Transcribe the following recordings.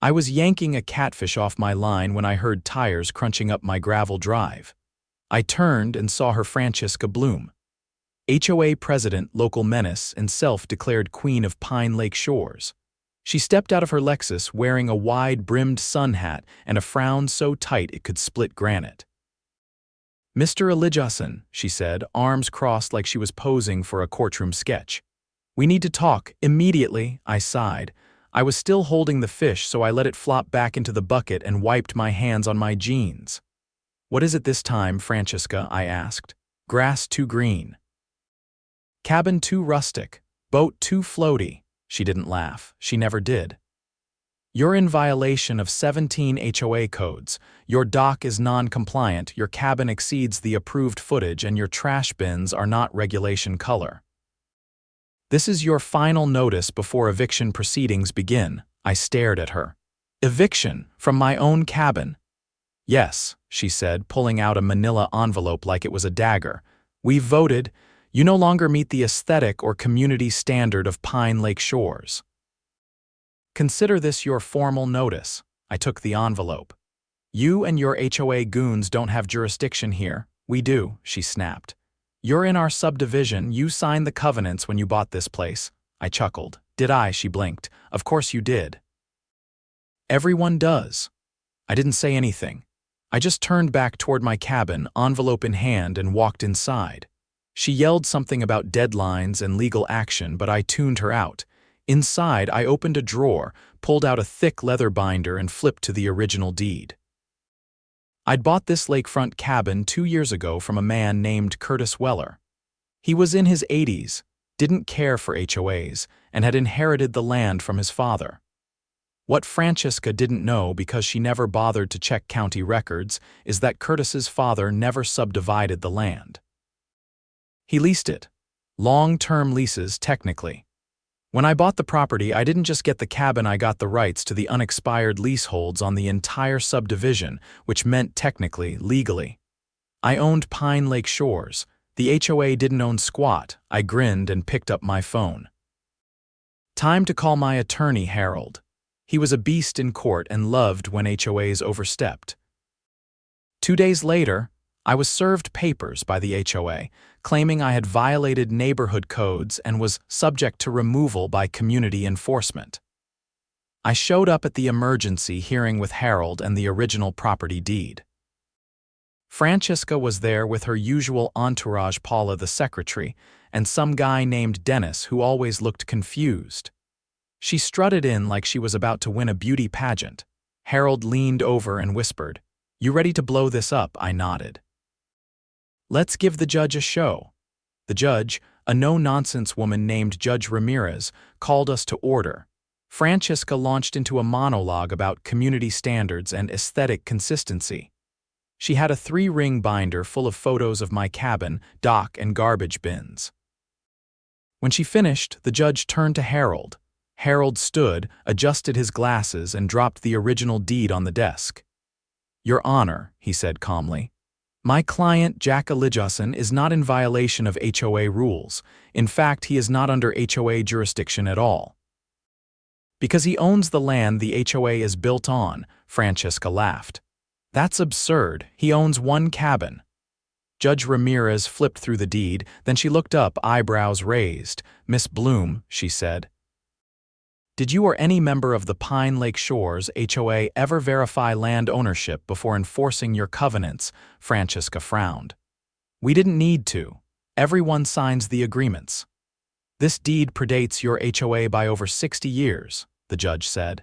I was yanking a catfish off my line when I heard tires crunching up my gravel drive. I turned and saw her Francesca Bloom, HOA president, local menace, and self-declared queen of Pine Lake Shores. She stepped out of her Lexus wearing a wide-brimmed sun hat and a frown so tight it could split granite. "Mr. Elijahson," she said, arms crossed like she was posing for a courtroom sketch. "We need to talk, immediately," I sighed. I was still holding the fish, so I let it flop back into the bucket and wiped my hands on my jeans. "What is it this time, Francesca?" I asked. "Grass too green. Cabin too rustic. Boat too floaty." She didn't laugh. She never did. "You're in violation of 17 HOA codes. Your dock is non-compliant, your cabin exceeds the approved footage, and your trash bins are not regulation color. This is your final notice before eviction proceedings begin." I stared at her. "Eviction? From my own cabin?" "Yes," she said, pulling out a manila envelope like it was a dagger. "We've voted. You no longer meet the aesthetic or community standard of Pine Lake Shores. Consider this your formal notice." I took the envelope. "You and your HOA goons don't have jurisdiction here." "We do," she snapped. "You're in our subdivision. You signed the covenants when you bought this place." I chuckled. "Did I?" She blinked. "Of course you did. Everyone does." I didn't say anything. I just turned back toward my cabin, envelope in hand, and walked inside. She yelled something about deadlines and legal action, but I tuned her out. Inside, I opened a drawer, pulled out a thick leather binder, and flipped to the original deed. I'd bought this lakefront cabin 2 years ago from a man named Curtis Weller. He was in his 80s, didn't care for HOAs, and had inherited the land from his father. What Francesca didn't know, because she never bothered to check county records, is that Curtis's father never subdivided the land. He leased it. Long-term leases, technically. When I bought the property, I didn't just get the cabin, I got the rights to the unexpired leaseholds on the entire subdivision, which meant technically, legally. I owned Pine Lake Shores. The HOA didn't own squat. I grinned and picked up my phone. Time to call my attorney, Harold. He was a beast in court and loved when HOAs overstepped. 2 days later, I was served papers by the HOA, claiming I had violated neighborhood codes and was subject to removal by community enforcement. I showed up at the emergency hearing with Harold and the original property deed. Francesca was there with her usual entourage, Paula the secretary, and some guy named Dennis who always looked confused. She strutted in like she was about to win a beauty pageant. Harold leaned over and whispered, "You ready to blow this up?" I nodded. "Let's give the judge a show." The judge, a no-nonsense woman named Judge Ramirez, called us to order. Francesca launched into a monologue about community standards and aesthetic consistency. She had a 3-ring binder full of photos of my cabin, dock, and garbage bins. When she finished, the judge turned to Harold. Harold stood, adjusted his glasses, and dropped the original deed on the desk. "Your Honor," he said calmly, "my client, Jack Elijahson, is not in violation of HOA rules. In fact, he is not under HOA jurisdiction at all. Because he owns the land the HOA is built on," Francesca laughed. "That's absurd. He owns 1 cabin." Judge Ramirez flipped through the deed, then she looked up, eyebrows raised. "Miss Bloom," she said, "did you or any member of the Pine Lake Shores HOA ever verify land ownership before enforcing your covenants?" Francesca frowned. "We didn't need to. Everyone signs the agreements." "This deed predates your HOA by over 60 years, the judge said.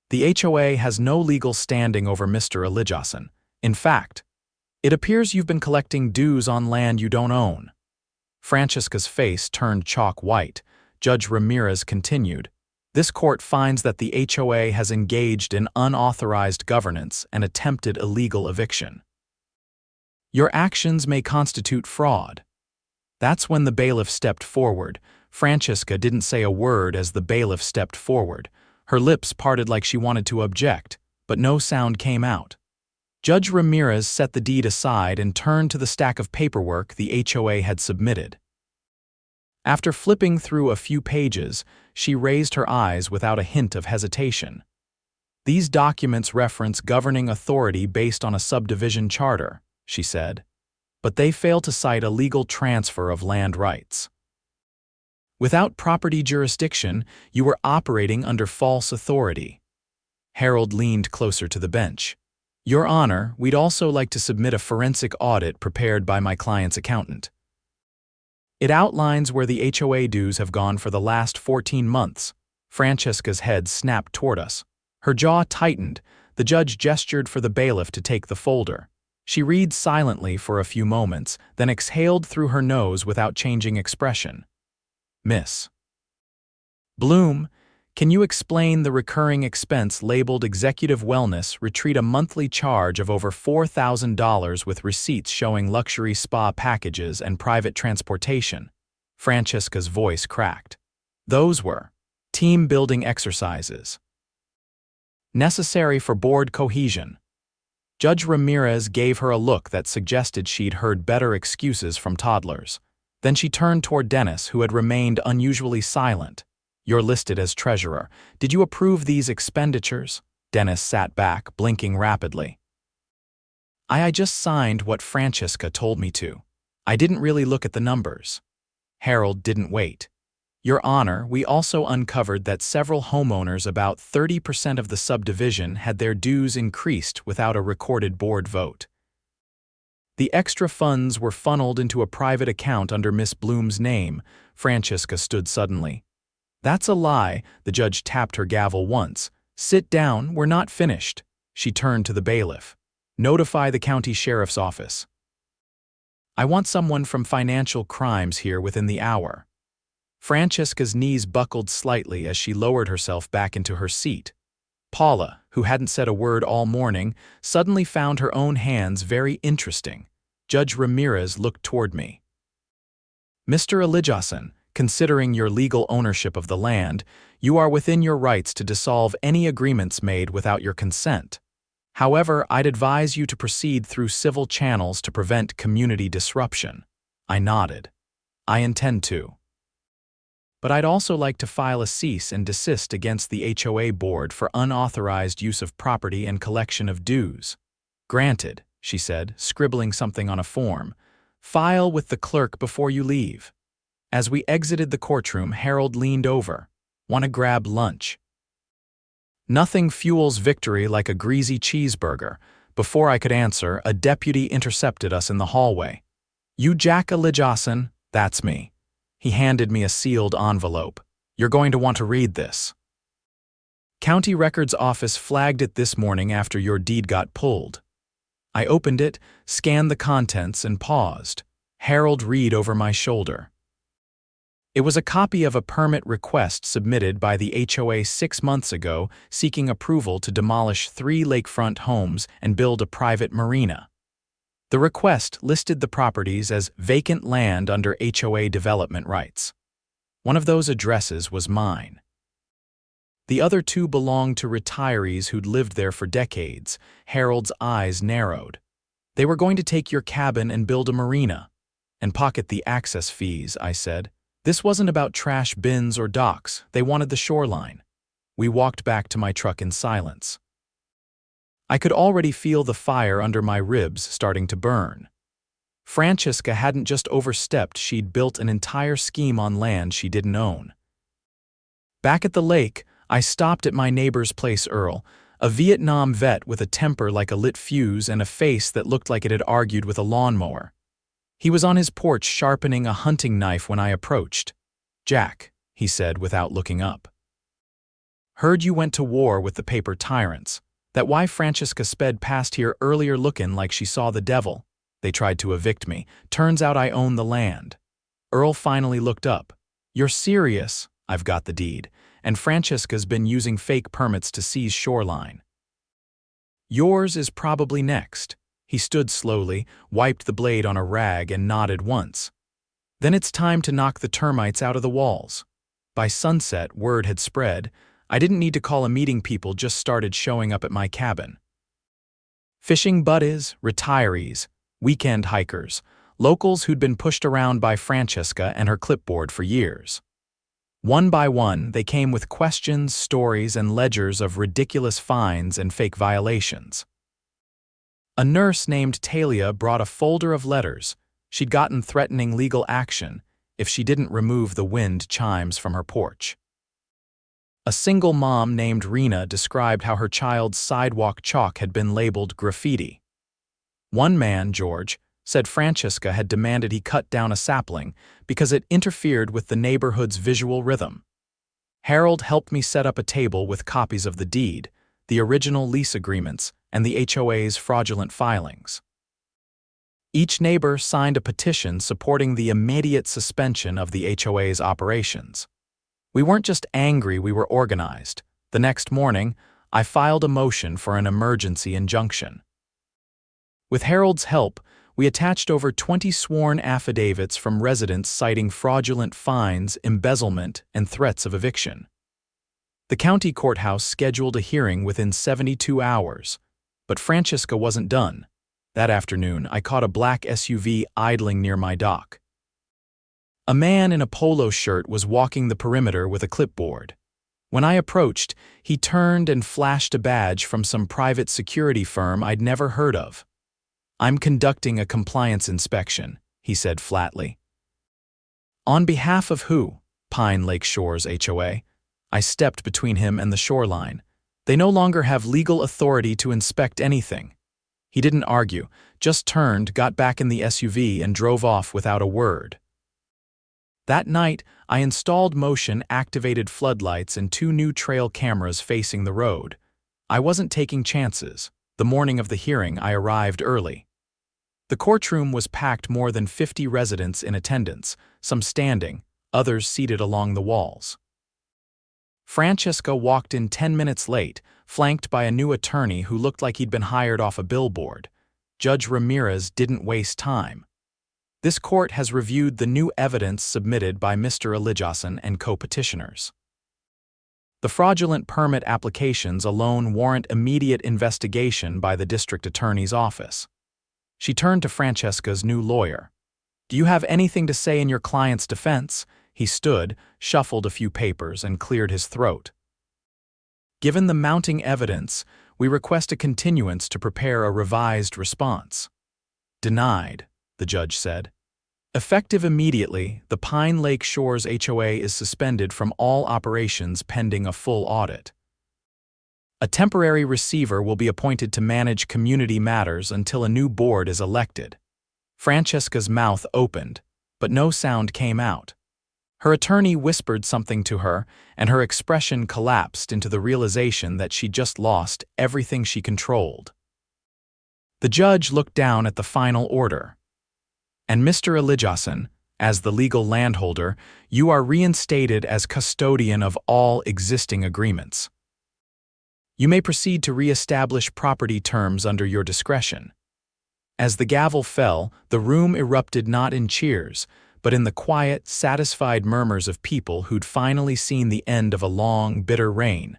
"The HOA has no legal standing over Mr. Elijahson. In fact, it appears you've been collecting dues on land you don't own." Francesca's face turned chalk white. Judge Ramirez continued, "This court finds that the HOA has engaged in unauthorized governance and attempted illegal eviction. Your actions may constitute fraud." That's when the bailiff stepped forward. Francesca didn't say a word as the bailiff stepped forward. Her lips parted like she wanted to object, but no sound came out. Judge Ramirez set the deed aside and turned to the stack of paperwork the HOA had submitted. After flipping through a few pages, she raised her eyes without a hint of hesitation. These documents reference governing authority based on a subdivision charter, she said, but they fail to cite a legal transfer of land rights. Without property jurisdiction, you were operating under false authority. Harold leaned closer to the bench. Your Honor, we'd also like to submit a forensic audit prepared by my client's accountant. It outlines where the HOA dues have gone for the last 14 months. Francesca's head snapped toward us. Her jaw tightened. The judge gestured for the bailiff to take the folder. She read silently for a few moments, then exhaled through her nose without changing expression. Miss Bloom, can you explain the recurring expense labeled Executive Wellness retrieve a monthly charge of over $4,000 with receipts showing luxury spa packages and private transportation? Francesca's voice cracked. Those were team-building exercises necessary for board cohesion. Judge Ramirez gave her a look that suggested she'd heard better excuses from toddlers. Then she turned toward Dennis, who had remained unusually silent. You're listed as treasurer. Did you approve these expenditures? Dennis sat back, blinking rapidly. I just signed what Francesca told me to. I didn't really look at the numbers. Harold didn't wait. Your Honor, we also uncovered that several homeowners, about 30% of the subdivision, had their dues increased without a recorded board vote. The extra funds were funneled into a private account under Miss Bloom's name. Francesca stood suddenly. That's a lie. The judge tapped her gavel once. Sit down, we're not finished. She turned to the bailiff. Notify the county sheriff's office. I want someone from financial crimes here within the hour. Francesca's knees buckled slightly as she lowered herself back into her seat. Paula, who hadn't said a word all morning, suddenly found her own hands very interesting. Judge Ramirez looked toward me. Mr. Elijahson, considering your legal ownership of the land, you are within your rights to dissolve any agreements made without your consent. However, I'd advise you to proceed through civil channels to prevent community disruption. I nodded. I intend to. But I'd also like to file a cease and desist against the HOA board for unauthorized use of property and collection of dues. Granted, she said, scribbling something on a form. File with the clerk before you leave. As we exited the courtroom, Harold leaned over. Want to grab lunch? Nothing fuels victory like a greasy cheeseburger. Before I could answer, a deputy intercepted us in the hallway. You Jack Elijahson? That's me. He handed me a sealed envelope. You're going to want to read this. County Records Office flagged it this morning after your deed got pulled. I opened it, scanned the contents, and paused. Harold read over my shoulder. It was a copy of a permit request submitted by the HOA 6 months ago seeking approval to demolish 3 lakefront homes and build a private marina. The request listed the properties as vacant land under HOA development rights. One of those addresses was mine. The other 2 belonged to retirees who'd lived there for decades. Harold's eyes narrowed. They were going to take your cabin and build a marina. And pocket the access fees, I said. This wasn't about trash bins or docks. They wanted the shoreline. We walked back to my truck in silence. I could already feel the fire under my ribs starting to burn. Francesca hadn't just overstepped, she'd built an entire scheme on land she didn't own. Back at the lake, I stopped at my neighbor's place, Earl, a Vietnam vet with a temper like a lit fuse and a face that looked like it had argued with a lawnmower. He was on his porch sharpening a hunting knife when I approached. Jack, he said without looking up. Heard you went to war with the paper tyrants. That why Francesca sped past here earlier looking like she saw the devil. They tried to evict me. Turns out I own the land. Earl finally looked up. You're serious? I've got the deed. And Francesca's been using fake permits to seize shoreline. Yours is probably next. He stood slowly, wiped the blade on a rag and nodded once. Then it's time to knock the termites out of the walls. By sunset, word had spread. I didn't need to call a meeting, people just started showing up at my cabin. Fishing buddies, retirees, weekend hikers, locals who'd been pushed around by Francesca and her clipboard for years. One by one, they came with questions, stories, and ledgers of ridiculous fines and fake violations. A nurse named Talia brought a folder of letters. She'd gotten threatening legal action if she didn't remove the wind chimes from her porch. A single mom named Rena described how her child's sidewalk chalk had been labeled graffiti. One man, George, said Francesca had demanded he cut down a sapling because it interfered with the neighborhood's visual rhythm. Harold helped me set up a table with copies of the deed, the original lease agreements, and the HOA's fraudulent filings. Each neighbor signed a petition supporting the immediate suspension of the HOA's operations. We weren't just angry, we were organized. The next morning, I filed a motion for an emergency injunction. With Harold's help, we attached over 20 sworn affidavits from residents citing fraudulent fines, embezzlement, and threats of eviction. The county courthouse scheduled a hearing within 72 hours, but Francesca wasn't done. That afternoon, I caught a black SUV idling near my dock. A man in a polo shirt was walking the perimeter with a clipboard. When I approached, he turned and flashed a badge from some private security firm I'd never heard of. "I'm conducting a compliance inspection," he said flatly. "On behalf of who?" Pine Lake Shores HOA. I stepped between him and the shoreline. "They no longer have legal authority to inspect anything." He didn't argue, just turned, got back in the SUV, and drove off without a word. That night, I installed motion-activated floodlights and 2 new trail cameras facing the road. I wasn't taking chances. The morning of the hearing, I arrived early. The courtroom was packed, more than 50 residents in attendance, some standing, others seated along the walls. Francesca walked in 10 minutes late, flanked by a new attorney who looked like he'd been hired off a billboard. Judge Ramirez didn't waste time. "This court has reviewed the new evidence submitted by Mr. Elijahson and co-petitioners. The fraudulent permit applications alone warrant immediate investigation by the district attorney's office." She turned to Francesca's new lawyer. "Do you have anything to say in your client's defense?" He stood, shuffled a few papers, and cleared his throat. "Given the mounting evidence, we request a continuance to prepare a revised response." "Denied," the judge said. "Effective immediately, the Pine Lake Shores HOA is suspended from all operations pending a full audit. A temporary receiver will be appointed to manage community matters until a new board is elected." Francesca's mouth opened, but no sound came out. Her attorney whispered something to her, and her expression collapsed into the realization that she'd just lost everything she controlled. The judge looked down at the final order. "And Mr. Elijahson, as the legal landholder, you are reinstated as custodian of all existing agreements. You may proceed to re-establish property terms under your discretion." As the gavel fell, the room erupted not in cheers, but in the quiet, satisfied murmurs of people who'd finally seen the end of a long, bitter reign.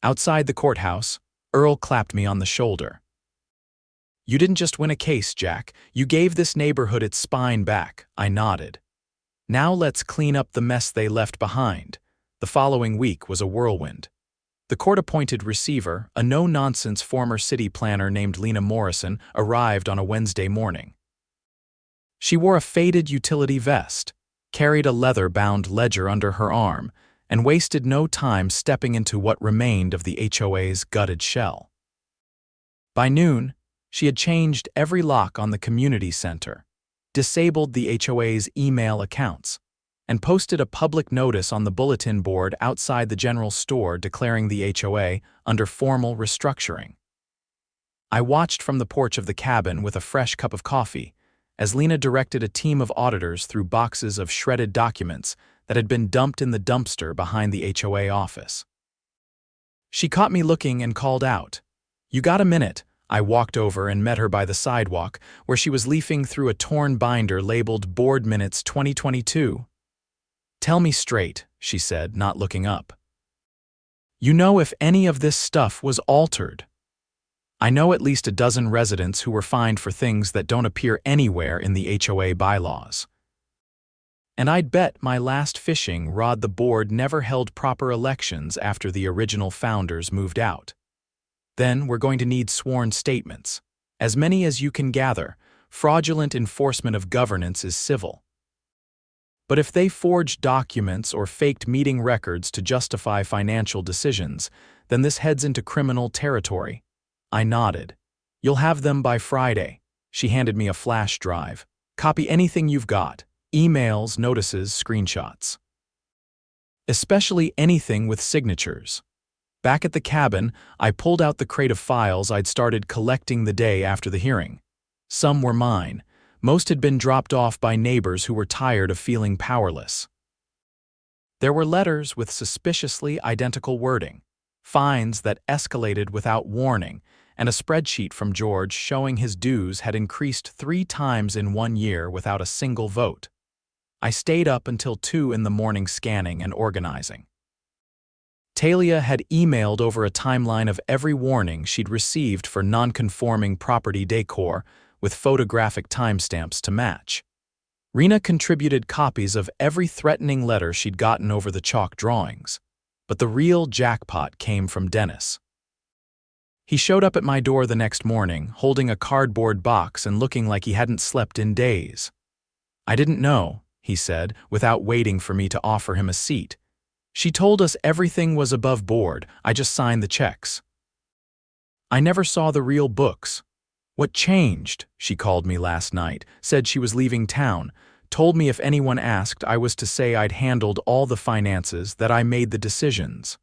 Outside the courthouse, Earl clapped me on the shoulder. "You didn't just win a case, Jack. You gave this neighborhood its spine back." I nodded. "Now let's clean up the mess they left behind." The following week was a whirlwind. The court-appointed receiver, a no-nonsense former city planner named Lena Morrison, arrived on a Wednesday morning. She wore a faded utility vest, carried a leather-bound ledger under her arm, and wasted no time stepping into what remained of the HOA's gutted shell. By noon, she had changed every lock on the community center, disabled the HOA's email accounts, and posted a public notice on the bulletin board outside the general store declaring the HOA under formal restructuring. I watched from the porch of the cabin with a fresh cup of coffee as Lena directed a team of auditors through boxes of shredded documents that had been dumped in the dumpster behind the HOA office. She caught me looking and called out, "You got a minute?" I walked over and met her by the sidewalk, where she was leafing through a torn binder labeled Board Minutes 2022. "Tell me straight," she said, not looking up. "You know if any of this stuff was altered?" "I know at least a dozen residents who were fined for things that don't appear anywhere in the HOA bylaws." And I'd bet my last fishing rod the board never held proper elections after the original founders moved out. Then we're going to need sworn statements. As many as you can gather. Fraudulent enforcement of governance is civil. But if they forged documents or faked meeting records to justify financial decisions, then this heads into criminal territory. I nodded. You'll have them by Friday. She handed me a flash drive. Copy anything you've got. Emails, notices, screenshots. Especially anything with signatures. Back at the cabin, I pulled out the crate of files I'd started collecting the day after the hearing. Some were mine. Most had been dropped off by neighbors who were tired of feeling powerless. There were letters with suspiciously identical wording, fines that escalated without warning, and a spreadsheet from George showing his dues had increased 3 times in 1 year without a single vote. I stayed up until 2 in the morning scanning and organizing. Talia had emailed over a timeline of every warning she'd received for non-conforming property decor with photographic timestamps to match. Rena contributed copies of every threatening letter she'd gotten over the chalk drawings. But the real jackpot came from Dennis. He showed up at my door the next morning, holding a cardboard box and looking like he hadn't slept in days. "I didn't know," he said, without waiting for me to offer him a seat. "She told us everything was above board. I just signed the checks." I never saw the real books. "What changed?" She called me last night, said she was leaving town, told me if anyone asked I was to say I'd handled all the finances, that I made the decisions.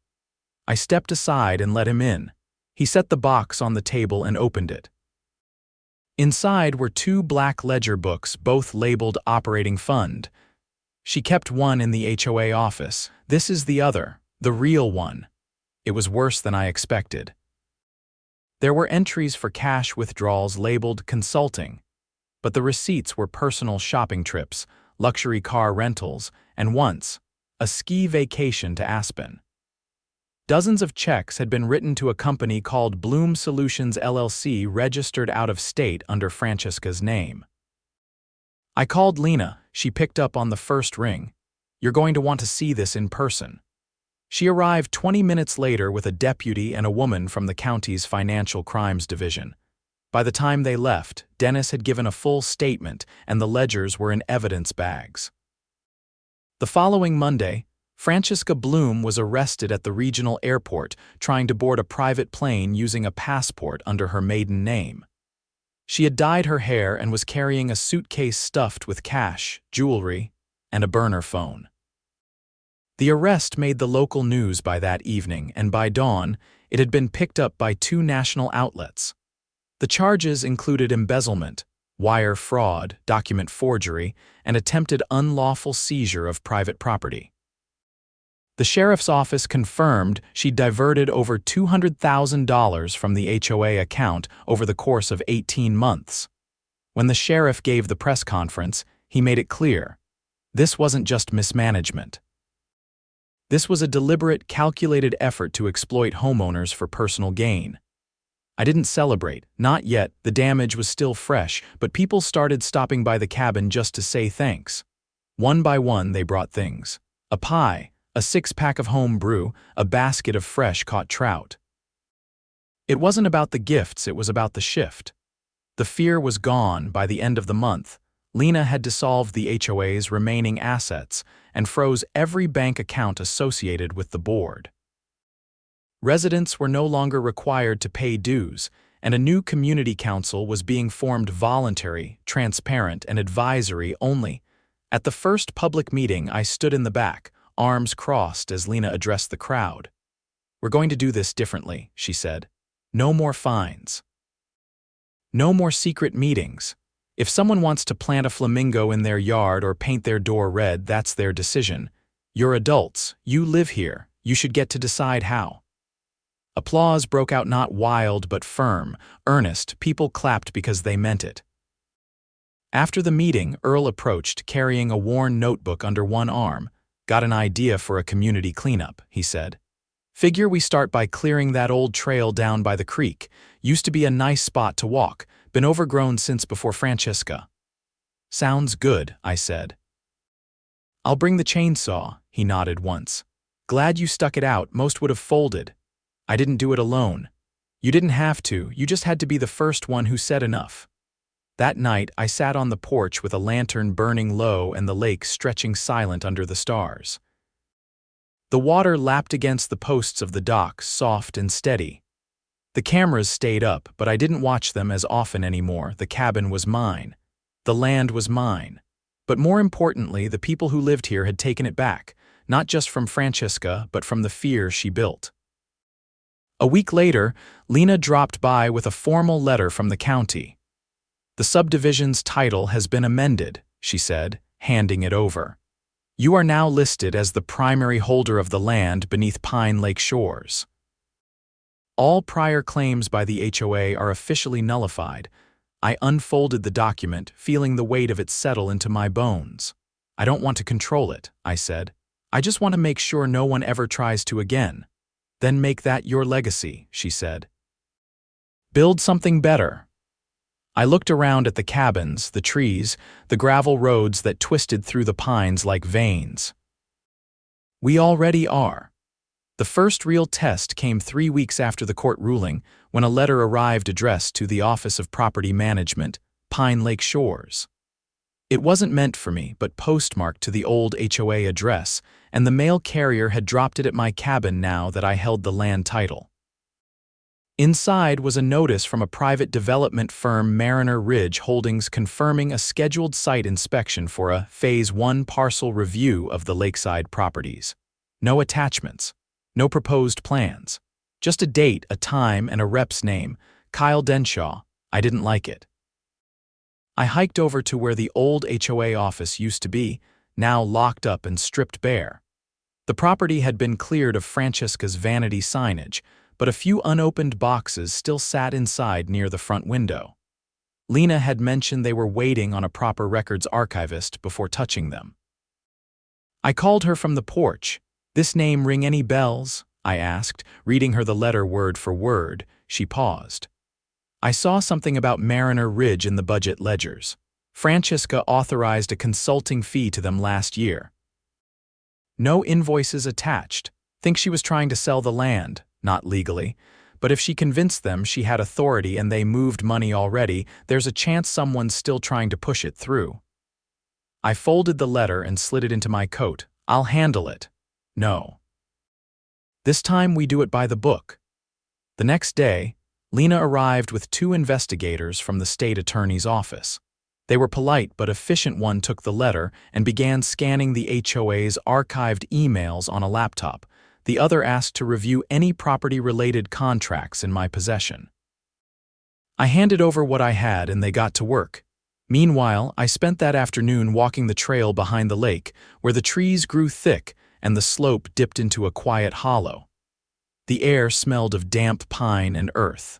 I stepped aside and let him in. He set the box on the table and opened it. Inside were 2 black ledger books, both labeled Operating Fund. She kept one in the HOA office. "This is the other, the real one." It was worse than I expected. There were entries for cash withdrawals labeled consulting, but the receipts were personal shopping trips, luxury car rentals, and once, a ski vacation to Aspen. Dozens of checks had been written to a company called Bloom Solutions LLC, registered out of state under Francesca's name. I called Lena. She picked up on the first ring. "You're going to want to see this in person." She arrived 20 minutes later with a deputy and a woman from the county's Financial Crimes Division. By the time they left, Dennis had given a full statement and the ledgers were in evidence bags. The following Monday, Francesca Bloom was arrested at the regional airport trying to board a private plane using a passport under her maiden name. She had dyed her hair and was carrying a suitcase stuffed with cash, jewelry, and a burner phone. The arrest made the local news by that evening, and by dawn, it had been picked up by 2 national outlets. The charges included embezzlement, wire fraud, document forgery, and attempted unlawful seizure of private property. The sheriff's office confirmed she'd diverted over $200,000 from the HOA account over the course of 18 months. When the sheriff gave the press conference, he made it clear. This wasn't just mismanagement. This was a deliberate, calculated effort to exploit homeowners for personal gain. I didn't celebrate, not yet, the damage was still fresh, but people started stopping by the cabin just to say thanks. One by one they brought things. A pie, a 6-pack of home brew, a basket of fresh-caught trout. It wasn't about the gifts, it was about the shift. The fear was gone by the end of the month. Lena had dissolved the HOA's remaining assets and froze every bank account associated with the board. Residents were no longer required to pay dues, and a new community council was being formed, voluntary, transparent, and advisory only. At the first public meeting, I stood in the back, arms crossed as Lena addressed the crowd. "We're going to do this differently," she said. "No more fines. No more secret meetings. If someone wants to plant a flamingo in their yard or paint their door red, that's their decision. You're adults, you live here, you should get to decide how." Applause broke out, not wild but firm, earnest. People clapped because they meant it. After the meeting, Earl approached, carrying a worn notebook under one arm. "Got an idea for a community cleanup," he said. "Figure we start by clearing that old trail down by the creek. Used to be a nice spot to walk, been overgrown since before Francesca." "Sounds good," I said. "I'll bring the chainsaw," he nodded once. "Glad you stuck it out, most would have folded. I didn't do it alone. You didn't have to, you just had to be the first one who said enough." That night, I sat on the porch with a lantern burning low and the lake stretching silent under the stars. The water lapped against the posts of the dock, soft and steady. The cameras stayed up, but I didn't watch them as often anymore. The cabin was mine. The land was mine. But more importantly, the people who lived here had taken it back, not just from Francesca, but from the fear she built. A week later, Lena dropped by with a formal letter from the county. "The subdivision's title has been amended," she said, handing it over. "You are now listed as the primary holder of the land beneath Pine Lake shores. All prior claims by the HOA are officially nullified." I unfolded the document, feeling the weight of it settle into my bones. "I don't want to control it," I said. "I just want to make sure no one ever tries to again." "Then make that your legacy," she said. "Build something better." I looked around at the cabins, the trees, the gravel roads that twisted through the pines like veins. "We already are." The first real test came 3 weeks after the court ruling, when a letter arrived addressed to the Office of Property Management, Pine Lake Shores. It wasn't meant for me, but postmarked to the old HOA address, and the mail carrier had dropped it at my cabin now that I held the land title. Inside was a notice from a private development firm, Mariner Ridge Holdings, confirming a scheduled site inspection for a Phase 1 parcel review of the lakeside properties. No attachments. No proposed plans. Just a date, a time, and a rep's name, Kyle Denshaw. I didn't like it. I hiked over to where the old HOA office used to be, now locked up and stripped bare. The property had been cleared of Francesca's vanity signage, but a few unopened boxes still sat inside near the front window. Lena had mentioned they were waiting on a proper records archivist before touching them. I called her from the porch. "This name ring any bells?" I asked, reading her the letter word for word. She paused. "I saw something about Mariner Ridge in the budget ledgers. Francesca authorized a consulting fee to them last year. No invoices attached. Think she was trying to sell the land, not legally. But if she convinced them she had authority and they moved money already, there's a chance someone's still trying to push it through." I folded the letter and slid it into my coat. "I'll handle it." "No. This time we do it by the book." The next day, Lena arrived with 2 investigators from the state attorney's office. They were polite, but efficient. One took the letter and began scanning the HOA's archived emails on a laptop. The other asked to review any property-related contracts in my possession. I handed over what I had and they got to work. Meanwhile, I spent that afternoon walking the trail behind the lake, where the trees grew thick and the slope dipped into a quiet hollow. The air smelled of damp pine and earth.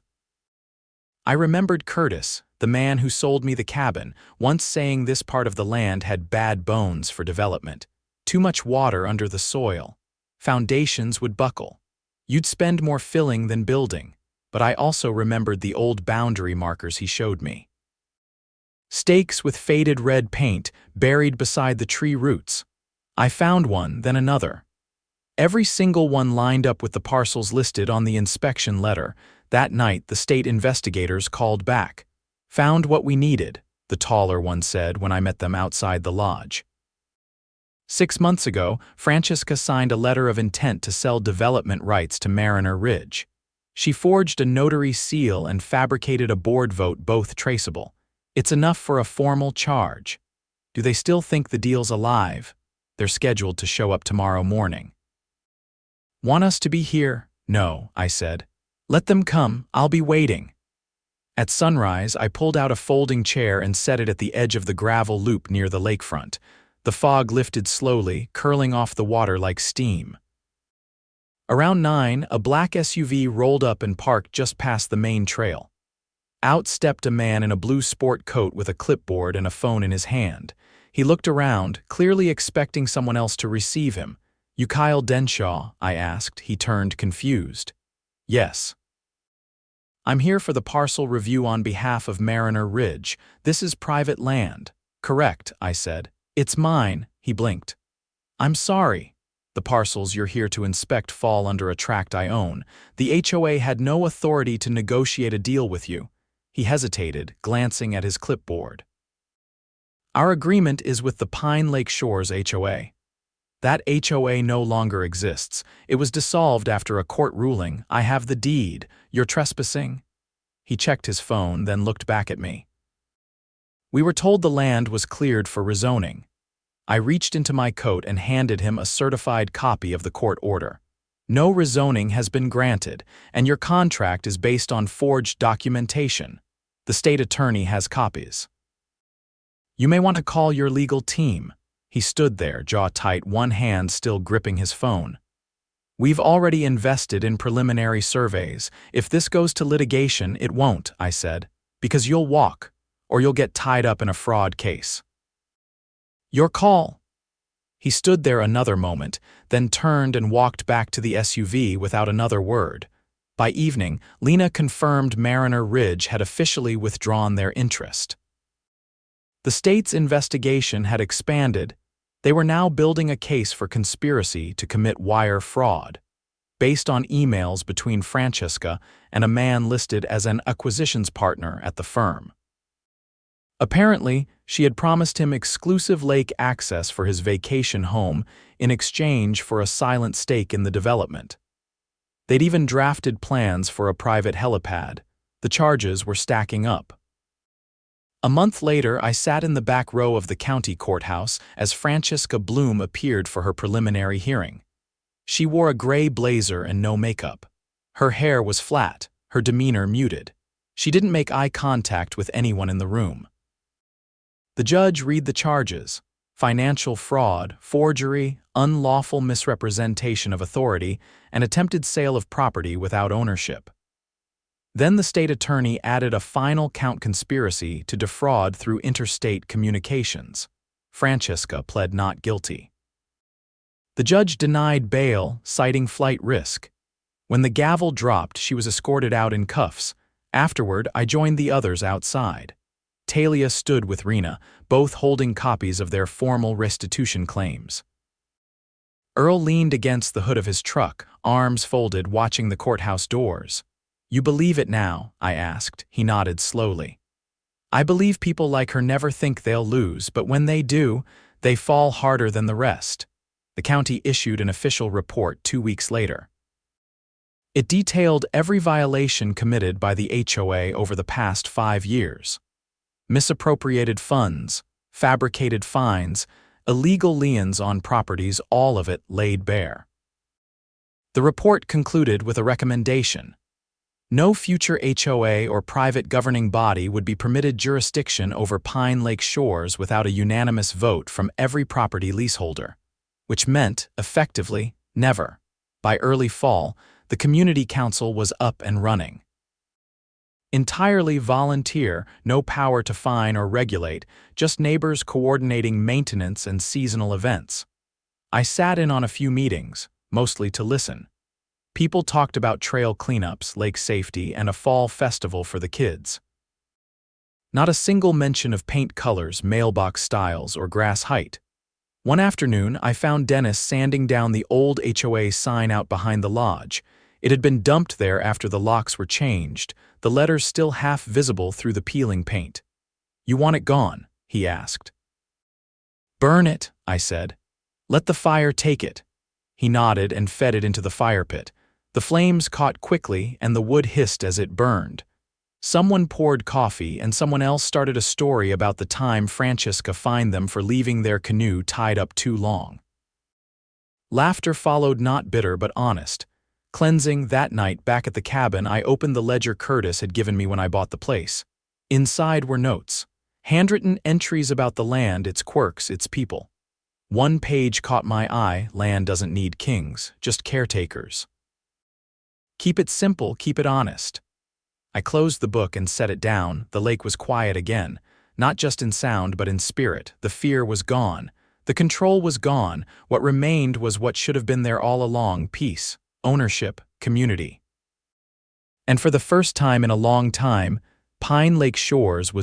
I remembered Curtis, the man who sold me the cabin, once saying this part of the land had bad bones for development. Too much water under the soil. Foundations would buckle. You'd spend more filling than building. But I also remembered the old boundary markers he showed me. Stakes with faded red paint buried beside the tree roots. I found one, then another. Every single one lined up with the parcels listed on the inspection letter. That night, the state investigators called back. "Found what we needed," the taller one said when I met them outside the lodge. 6 months ago, Francesca signed a letter of intent to sell development rights to Mariner Ridge. She forged a notary seal and fabricated a board vote, both traceable. It's enough for a formal charge. Do they still think the deal's alive? They're scheduled to show up tomorrow morning. "Want us to be here?" "No," I said. "Let them come, I'll be waiting." At sunrise, I pulled out a folding chair and set it at the edge of the gravel loop near the lakefront. The fog lifted slowly, curling off the water like steam. Around 9, a black SUV rolled up and parked just past the main trail. Out stepped a man in a blue sport coat with a clipboard and a phone in his hand. He looked around, clearly expecting someone else to receive him. "You Kyle Denshaw?" I asked. He turned confused. "Yes." "I'm here for the parcel review on behalf of Mariner Ridge. This is private land." "Correct," I said. "It's mine." He blinked. I'm sorry. The parcels you're here to inspect fall under a tract I own. The HOA had no authority to negotiate a deal with you. He hesitated, glancing at his clipboard. Our agreement is with the Pine Lake Shores HOA. That HOA no longer exists. It was dissolved after a court ruling. I have the deed. You're trespassing? He checked his phone, then looked back at me. We were told the land was cleared for rezoning. I reached into my coat and handed him a certified copy of the court order. No rezoning has been granted, and your contract is based on forged documentation. The state attorney has copies. You may want to call your legal team. He stood there, jaw tight, one hand still gripping his phone. We've already invested in preliminary surveys. If this goes to litigation, it won't, I said, because you'll walk, or you'll get tied up in a fraud case. Your call. He stood there another moment, then turned and walked back to the SUV without another word. By evening, Lena confirmed Mariner Ridge had officially withdrawn their interest. The state's investigation had expanded. They were now building a case for conspiracy to commit wire fraud, based on emails between Francesca and a man listed as an acquisitions partner at the firm. Apparently, she had promised him exclusive lake access for his vacation home in exchange for a silent stake in the development. They'd even drafted plans for a private helipad. The charges were stacking up. A month later, I sat in the back row of the county courthouse as Francesca Bloom appeared for her preliminary hearing. She wore a gray blazer and no makeup. Her hair was flat, her demeanor muted. She didn't make eye contact with anyone in the room. The judge read the charges: financial fraud, forgery, unlawful misrepresentation of authority, and attempted sale of property without ownership. Then the state attorney added a final count: conspiracy to defraud through interstate communications. Francesca pled not guilty. The judge denied bail, citing flight risk. When the gavel dropped, she was escorted out in cuffs. Afterward, I joined the others outside. Talia stood with Rena, both holding copies of their formal restitution claims. Earl leaned against the hood of his truck, arms folded, watching the courthouse doors. You believe it now? I asked. He nodded slowly. I believe people like her never think they'll lose, but when they do, they fall harder than the rest. The county issued an official report 2 weeks later. It detailed every violation committed by the HOA over the past 5 years. Misappropriated funds, fabricated fines, illegal liens on properties, all of it laid bare. The report concluded with a recommendation. No future HOA or private governing body would be permitted jurisdiction over Pine Lake Shores without a unanimous vote from every property leaseholder, which meant, effectively, never. By early fall, the community council was up and running. Entirely volunteer, no power to fine or regulate, just neighbors coordinating maintenance and seasonal events. I sat in on a few meetings, mostly to listen. People talked about trail cleanups, lake safety, and a fall festival for the kids. Not a single mention of paint colors, mailbox styles, or grass height. One afternoon, I found Dennis sanding down the old HOA sign out behind the lodge. It had been dumped there after the locks were changed, the letters still half visible through the peeling paint. You want it gone? He asked. Burn it, I said. Let the fire take it. He nodded and fed it into the fire pit. The flames caught quickly and the wood hissed as it burned. Someone poured coffee and someone else started a story about the time Francesca fined them for leaving their canoe tied up too long. Laughter followed, not bitter but honest. Cleansing that night back at the cabin, I opened the ledger Curtis had given me when I bought the place. Inside were notes, handwritten entries about the land, its quirks, its people. One page caught my eye: land doesn't need kings, just caretakers. Keep it simple, keep it honest. I closed the book and set it down. The lake was quiet again, not just in sound but in spirit. The fear was gone. The control was gone. What remained was what should have been there all along: peace, ownership, community. And for the first time in a long time, Pine Lake Shores was